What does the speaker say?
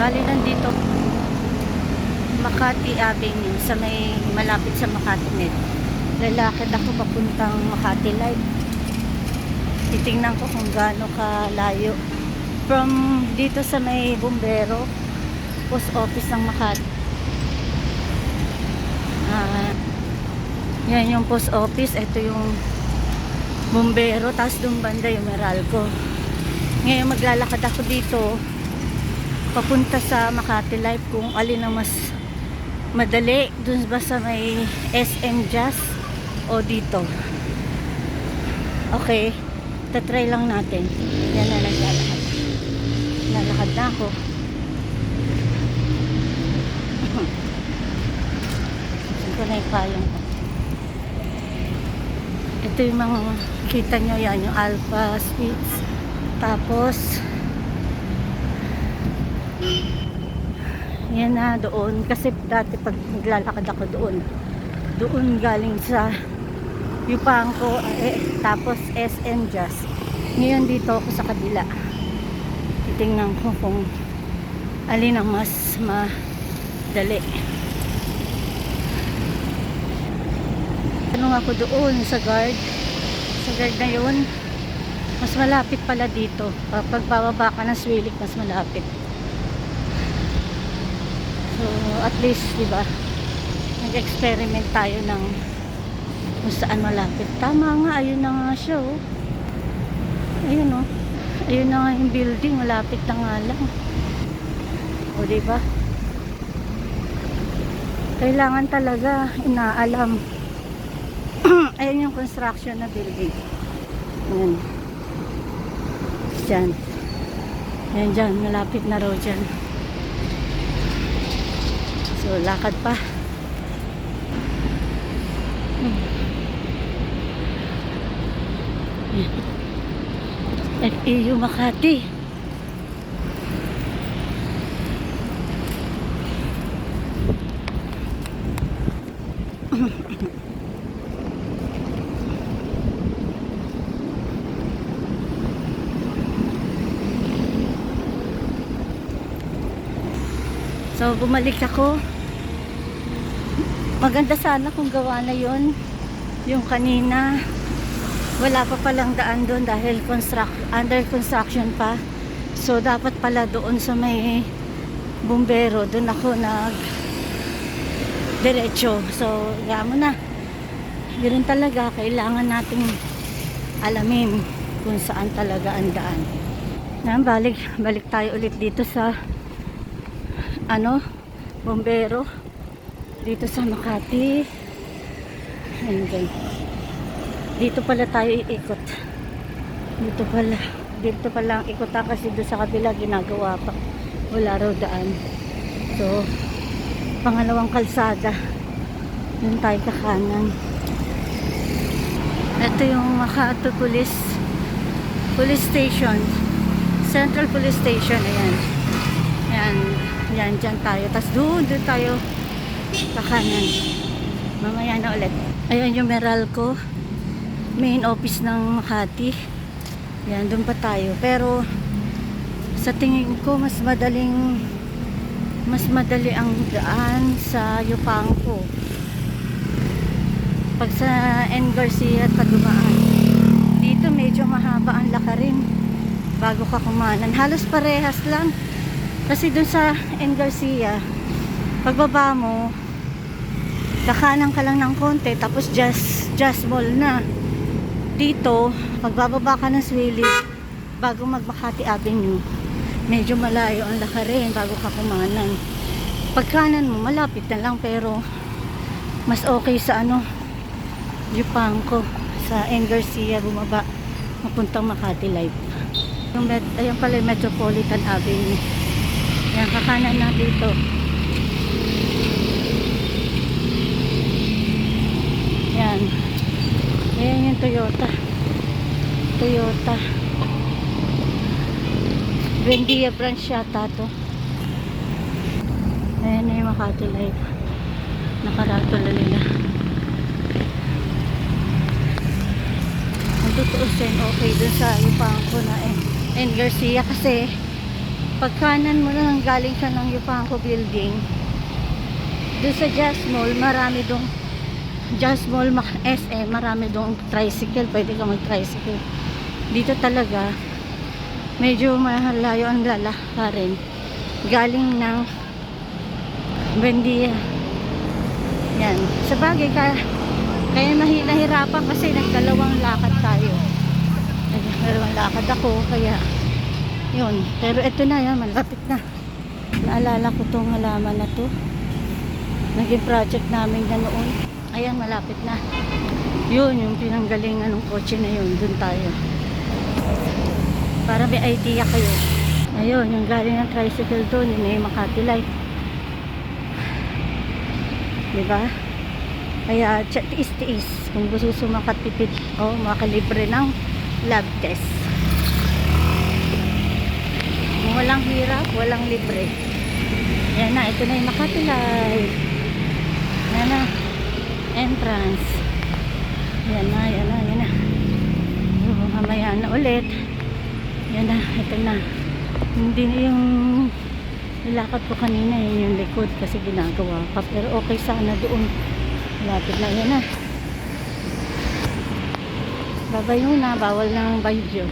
Bali nandito Makati Avenue sa may malapit sa Makati Med. Lalakad ako papuntang Makati Live. Titingnan ko kung gaano kalayo from dito sa may Bumbero post office ng Makati. Yan yung post office, ito yung Bumbero, tapos doon banda yung Meralco. Ngayon maglalakad ako dito papunta sa Makati Live kung alin ang mas madali, dun ba sa may SM Jazz o dito. Okay, tatry lang natin. Yan na, naglalakad. Nalakad na ako. Saan ko na yung payong ko. Ito yung mga kita nyo, yan yung Alpha Sweets. Tapos yan na doon, kasi dati pag naglalakad ako doon galing sa Yupanco, tapos SM Jazz. Ngayon dito ako sa kabila, titingnan ko kung alin ang mas madali. Tanong ako doon sa guard na yun, mas malapit pala dito. Pag bababa ka ng Swilik, mas malapit. So, at least, diba, nag-experiment tayo ng kung saan malapit. Tama nga, ayun na nga siya, oh. Ayun, oh. Ayun na nga yung building, malapit na nga lang. O, diba? Kailangan talaga inaalam. Ayun yung construction na building. Ayan. Diyan. Ayan dyan, malapit na raw dyan. So, lakad pa. FEU Makati. So, bumalik ako. Maganda sana kung gawa na yon. Yung kanina, wala pa palang daan doon dahil under construction pa. So, dapat pala doon sa may Bumbero, doon ako diretso. So, kaya mo na. Yun talaga, kailangan nating alamin kung saan talaga ang daan. Balik tayo ulit dito sa Bumbero, dito sa Makati. Ayan. Dito pala tayo iikot. Dito pala ang ikot kasi doon sa kabila ginagawa pa. Wala raw daan. So, pangalawang kalsada. Doon tayo kakanan. Ito yung Makati Police Station. Central Police Station. Ayan. Yan, dyan tayo. Tapos doon tayo kakanan. Mamaya na ulit. Ayan yung Meralco, main office ng Makati. Yan, doon pa tayo. Pero sa tingin ko mas madali ang daan sa Yupanco. Pag sa N. Garcia ka dumaan. Dito medyo mahaba ang lakarin bago ka kumanan. Halos parehas lang. Kasi dun sa N. Garcia, pagbaba mo, kakanan ka lang ng konti, tapos just mall na. Dito, pagbababa ka ng Swilik, bago mag-Makati Avenue, medyo malayo ang lakarin bago ka kumanan. Pagkanan mo, malapit na lang, pero mas okay sa Yupanco, sa N. Garcia, bumaba, mapuntang Makati Live. Ayan pala yung Metropolitan Avenue. Yan, kakanan na dito. Yan. Ayan yung Toyota. Buendia branch yata to. Ayan na yung Makati Live. Nakaratol na nila. Ang tutuusin, okay dun sa Yupanco na N. Garcia kasi Pag kanan mo lang galing ka ng Yupanco Building, doon sa Jazz Mall, marami dong Jazz Mall SM, marami dong tricycle, pwede ka mag-tricycle. Dito talaga, medyo malayo ang lalakarin. Galing ng Buendia. Yan. Sa bagay, kaya nahirapan kasi nagdalawang lakad tayo. Nagdalawang lakad ako, kaya yun. Pero ito na yan, malapit na. Naalala ko tong halaman na to. Naging project namin na noon. Ayan, malapit na. Yun, yung pinanggalingan ng kotse na yun. Doon tayo. Para may idea kayo. Ayun, yung galing ng tricycle doon. Yun yung Makati Life. Diba? Kaya, tiis-tiis. Kung gusto sumakat tipid o makalibre ng lab test. Kung walang hirap, walang libre. Yan na, ito na yung Makati Life. Yan na. Entrance. Yan na, yan na, yan na. Mamaya na ulit. Yan na, ito na. Hindi na yung nilakad ko kanina, yun yung likod kasi ginagawa pa. Pero okay sana doon. Lapit na, yan na. Babay muna, bawal ng video.